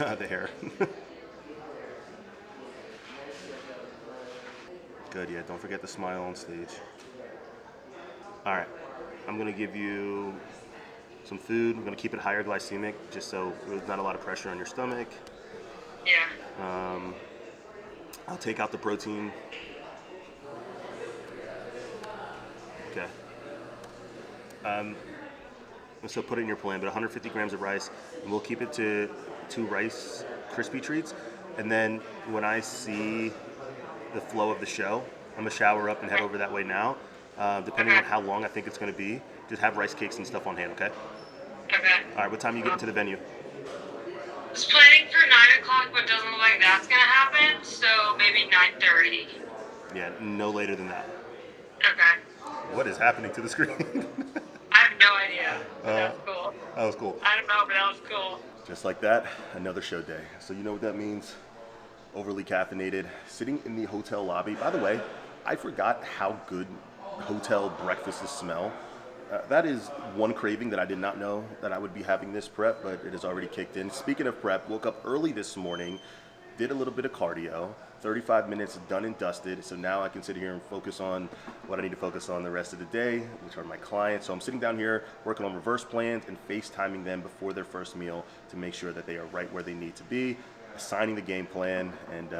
the hair. Good, yeah, don't forget to smile on stage. All right, I'm gonna give you some food. We're gonna keep it higher glycemic, just so there's not a lot of pressure on your stomach. Yeah. I'll take out the protein. Okay. So put it in your plan, but 150 grams of rice, and we'll keep it to 2 Rice Krispie treats. And then when I see the flow of the show, I'm gonna shower up and head over that way now. Depending on how long I think it's gonna be, just have rice cakes and stuff on hand, okay? Okay. All right, what time are you getting to the venue? I was planning for 9 o'clock, but doesn't look like that's gonna happen, so maybe 9:30. Yeah, no later than that. Okay. What is happening to the screen? I have no idea. But that's cool. That was cool. I don't know, but that was cool. Just like that, another show day. So you know what that means? Overly caffeinated, sitting in the hotel lobby. By the way, I forgot how good hotel breakfasts smell. That is one craving that I did not know that I would be having this prep, but it has already kicked in. Speaking of prep, woke up early this morning, did a little bit of cardio, 35 minutes done and dusted. So now I can sit here and focus on what I need to focus on the rest of the day, which are my clients. So I'm sitting down here working on reverse plans and FaceTiming them before their first meal to make sure that they are right where they need to be, assigning the game plan, and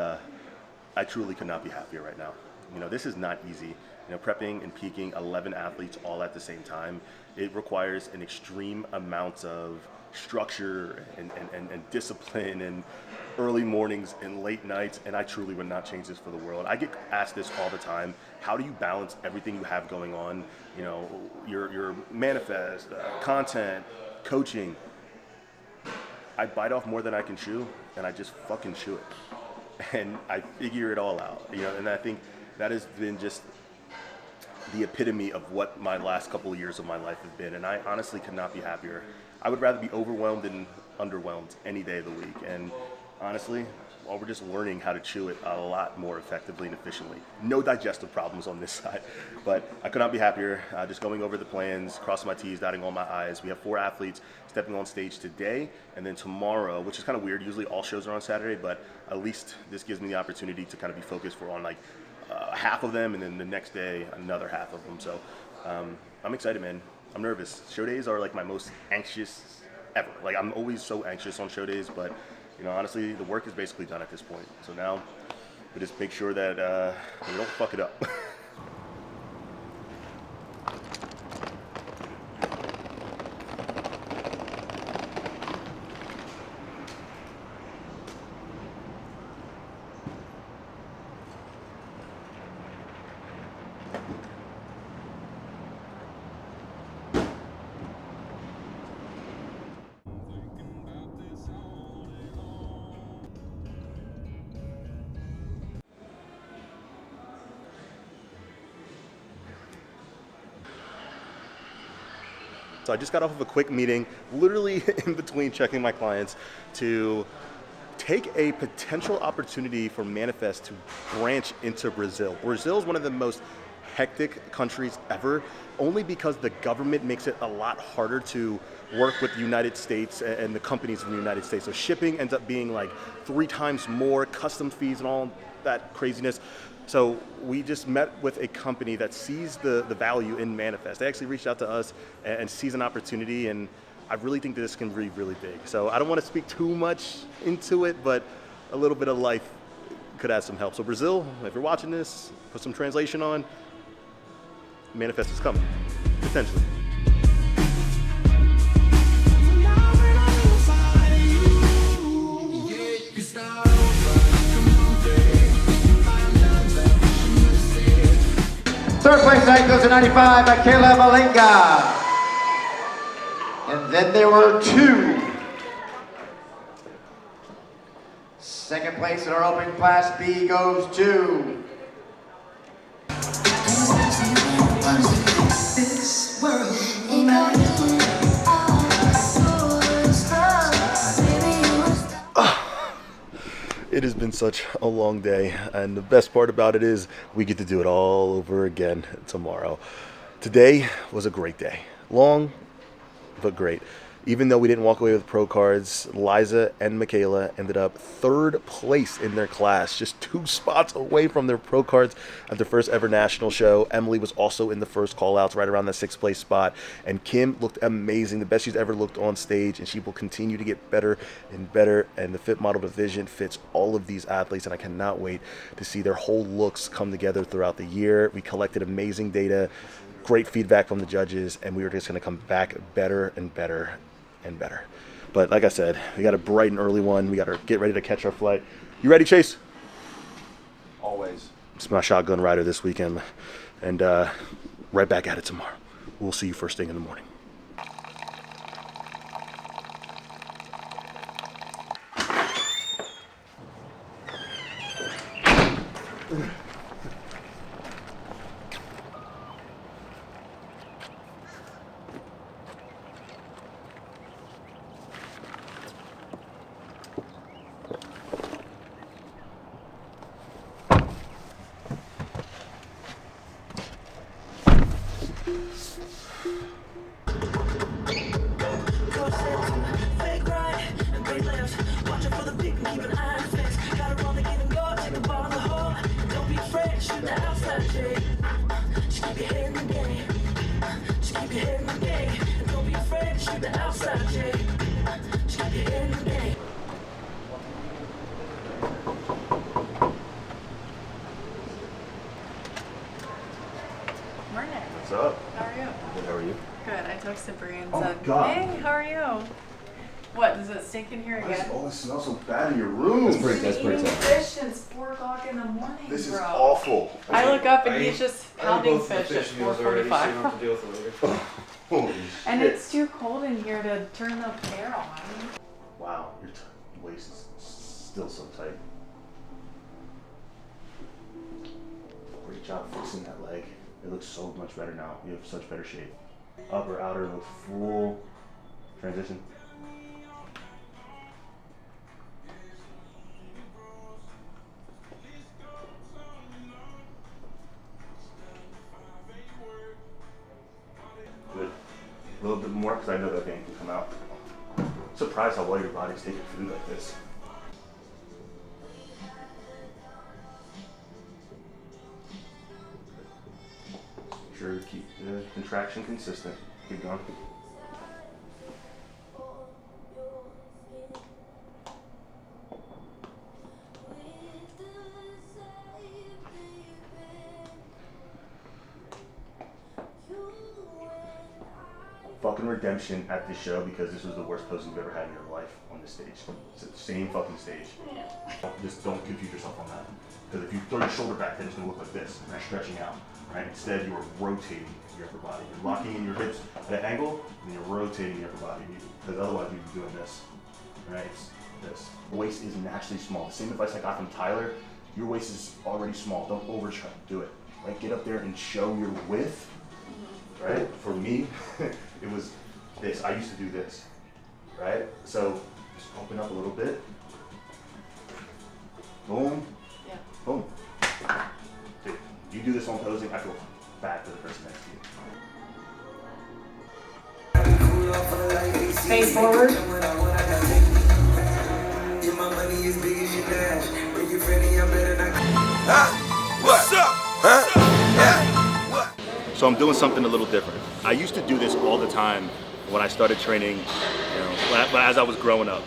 I truly could not be happier right now. You know, this is not easy. You know, prepping and peaking 11 athletes all at the same time, it requires an extreme amount of structure and discipline and early mornings and late nights, and I truly would not change this for the world. I get asked this all the time. How do you balance everything you have going on? You know, your manifest, content, coaching. I bite off more than I can chew, and I just fucking chew it. And I figure it all out, you know, and I think that has been just the epitome of what my last couple of years of my life have been, and I honestly could not be happier. I would rather be overwhelmed than underwhelmed any day of the week, and honestly, well, we're just learning how to chew it a lot more effectively and efficiently. No digestive problems on this side, but I could not be happier. Just going over the plans, crossing my T's, dotting all my I's. We have 4 athletes stepping on stage today, and then tomorrow, which is kind of weird. Usually all shows are on Saturday, but at least this gives me the opportunity to kind of be focused for on like half of them, and then the next day another half of them. So I'm excited, man. I'm nervous. Show days are like my most anxious ever. Like I'm always so anxious on show days, but you know, honestly, the work is basically done at this point. So now we just make sure that we don't fuck it up. So I just got off of a quick meeting, literally in between checking my clients, to take a potential opportunity for Manifest to branch into Brazil. Brazil is one of the most hectic countries ever, only because the government makes it a lot harder to work with the United States and the companies in the United States. So shipping ends up being like 3 times more, custom fees and all that craziness. So we just met with a company that sees the value in Manifest. They actually reached out to us and sees an opportunity, and I really think that this can be really big. So I don't want to speak too much into it, but a little bit of life could add some help. So Brazil, if you're watching this, put some translation on. Manifest is coming, potentially. Third place tonight goes to 95 by Kayla Malinga. And then there were 2. Second place in our opening class B goes to This world. It has been such a long day, and the best part about it is we get to do it all over again tomorrow. Today was a great day. Long, but great. Even though we didn't walk away with pro cards, Liza and Michaela ended up 3rd place in their class, just 2 spots away from their pro cards at their first ever national show. Emily was also in the first call-outs, right around the 6th place spot. And Kim looked amazing, the best she's ever looked on stage, and she will continue to get better and better. And the Fit Model division fits all of these athletes, and I cannot wait to see their whole looks come together throughout the year. We collected amazing data, great feedback from the judges, and we were just going to come back better and better and better. But like I said, we got a bright and early one. We got to get ready to catch our flight. You ready, Chase? Always. It's my shotgun rider this weekend, and right back at it tomorrow. We'll see you first thing in the morning. What's up? How are you? Good, how are you? Good. I texted Brie and Oh, said, God. hey, how are you? What, does it stink in here again? Oh, it smells so bad in your room. That's pretty Eating tough. fish since 4 o'clock in the morning, This is bro. awful. I look up and I he's ate- just I ate pounding both the fish at meals already, so you don't have 4:45. to deal with it later. Holy And shit. it's too cold in here to turn the air on. Wow, your waist is still so tight. Great job fixing that leg. It looks so much better now. You have such better shape. Upper, outer looks full. Transition. Good. A little bit more, because I know that vein can come out. Surprised how well your body's taking food like this. Make sure to keep the contraction consistent. Keep going. Fucking redemption at this show, because this was the worst pose you've ever had in your life on this stage. It's the same fucking stage. Just don't confuse yourself on that. Because if you throw your shoulder back, then it's gonna look like this, and that's stretching out, right? Instead, you are rotating your upper body. You're locking in your hips at an angle, and you're rotating your upper body. Because otherwise, you'd be doing this, right? It's this. The waist is naturally small. The same advice I got from Tyler, your waist is already small. Don't over try to do it. Right? Get up there and show your width. Right? For me, it was this. I used to do this, right? So just open up a little bit. Boom. Yeah. Boom. Dude, you do this on posing, I feel bad for the person next to you. Face forward. What's up? So I'm doing something a little different. I used to do this all the time when I started training, as I was growing up.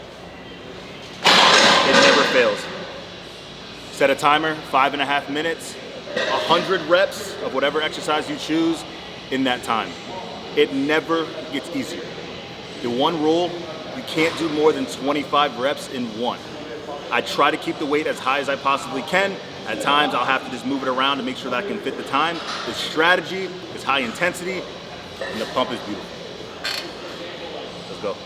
It never fails. Set a timer, 5.5 minutes, 100 reps of whatever exercise you choose in that time. It never gets easier. The one rule, you can't do more than 25 reps in one. I try to keep the weight as high as I possibly can. At times, I'll have to just move it around to make sure that I can fit the time. The strategy is high intensity, and the pump is beautiful. Let's go.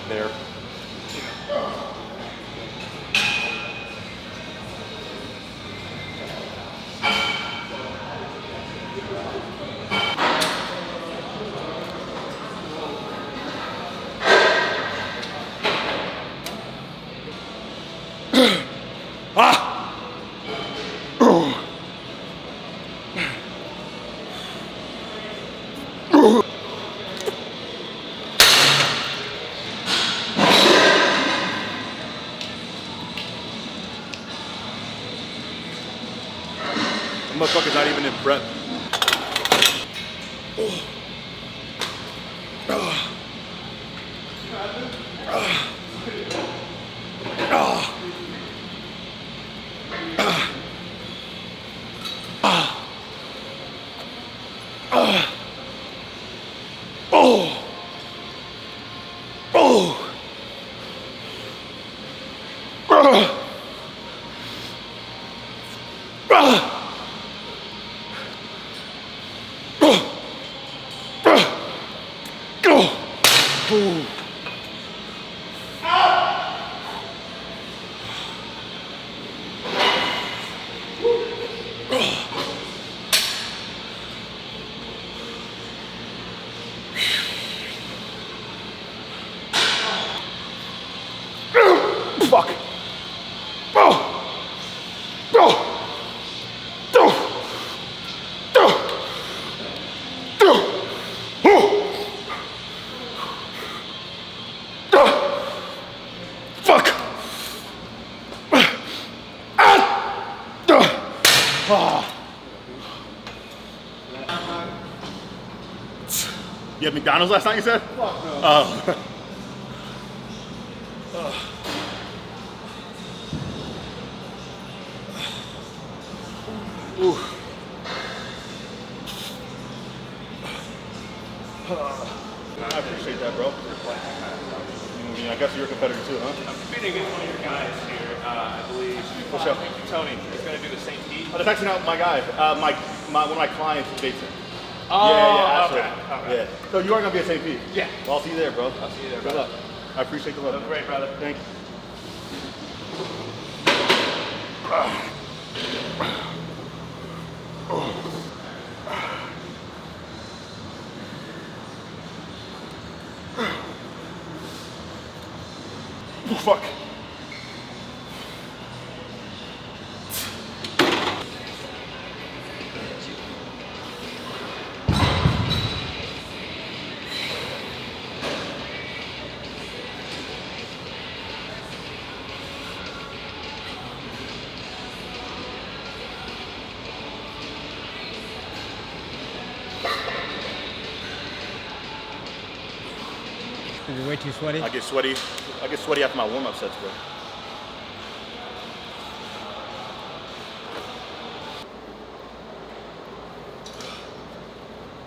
There. Motherfucker's not even in prep. Fuck. Fuck. You had McDonald's last night, you said? Fuck no. Oh. Ooh. I appreciate that, bro. I guess you're a competitor too, huh? I'm competing against one of your guys here, I believe. What's up? Tony. He's going to do the same heat. Oh, that's actually not my guy. One of my clients is Jason. Oh, yeah, okay. Yeah. So you are going to be a St. Pete? Yeah. Well, I'll see you there, bro. I'll see you there, Good brother. luck. I appreciate the love. That was great, brother. Thank you. Oh, fuck. Is it way too sweaty? I get sweaty. I get sweaty after my warm-up sets, bro.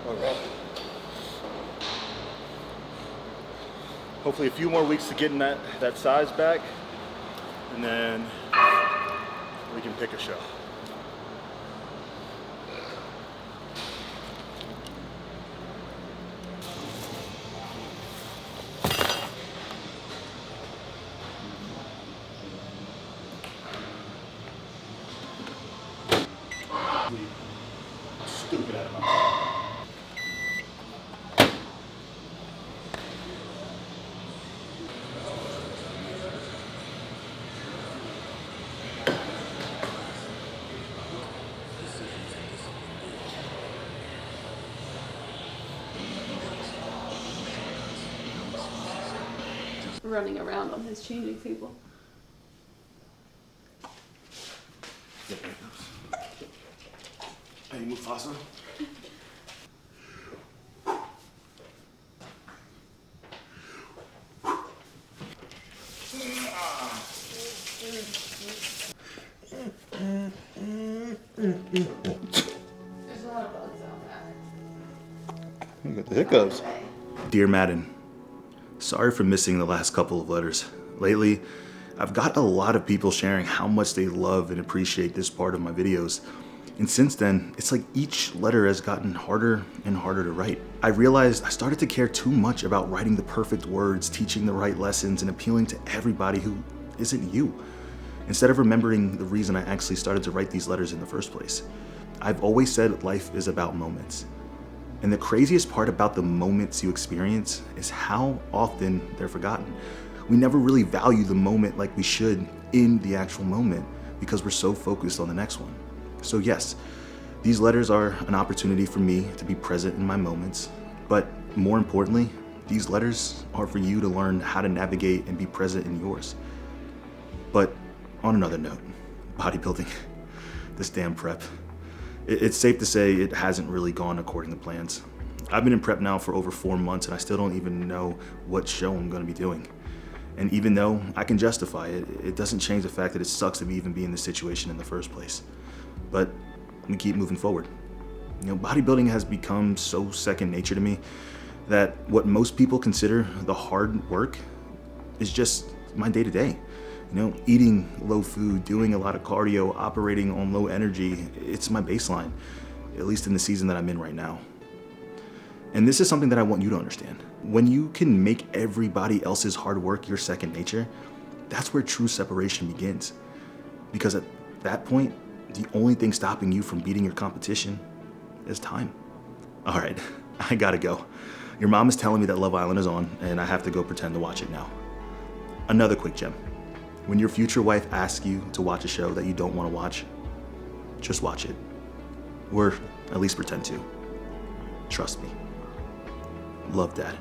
All right. Hopefully a few more weeks to getting that size back, and then we can pick a show. stupid animal. Running around on his changing table. Hey, Mufasa. There's a lot of bugs out there. You got the hiccups. Dear Madden, sorry for missing the last couple of letters. Lately, I've got a lot of people sharing how much they love and appreciate this part of my videos. And since then, it's like each letter has gotten harder and harder to write. I realized I started to care too much about writing the perfect words, teaching the right lessons, and appealing to everybody who isn't you, instead of remembering the reason I actually started to write these letters in the first place. I've always said life is about moments. And the craziest part about the moments you experience is how often they're forgotten. We never really value the moment like we should in the actual moment because we're so focused on the next one. So yes, these letters are an opportunity for me to be present in my moments, but more importantly, these letters are for you to learn how to navigate and be present in yours. But on another note, bodybuilding, this damn prep. It's safe to say it hasn't really gone according to plans. I've been in prep now for over 4 months and I still don't even know what show I'm gonna be doing. And even though I can justify it, it doesn't change the fact that it sucks to even be in this situation in the first place. But we keep moving forward. You know, bodybuilding has become so second nature to me that what most people consider the hard work is just my day-to-day. You know, eating low food, doing a lot of cardio, operating on low energy, it's my baseline, at least in the season that I'm in right now. And this is something that I want you to understand. When you can make everybody else's hard work your second nature, that's where true separation begins. Because at that point, the only thing stopping you from beating your competition is time. All right, I gotta go. Your mom is telling me that Love Island is on, and I have to go pretend to watch it now. Another quick gem. When your future wife asks you to watch a show that you don't want to watch, just watch it. Or at least pretend to. Trust me. Love, Dad.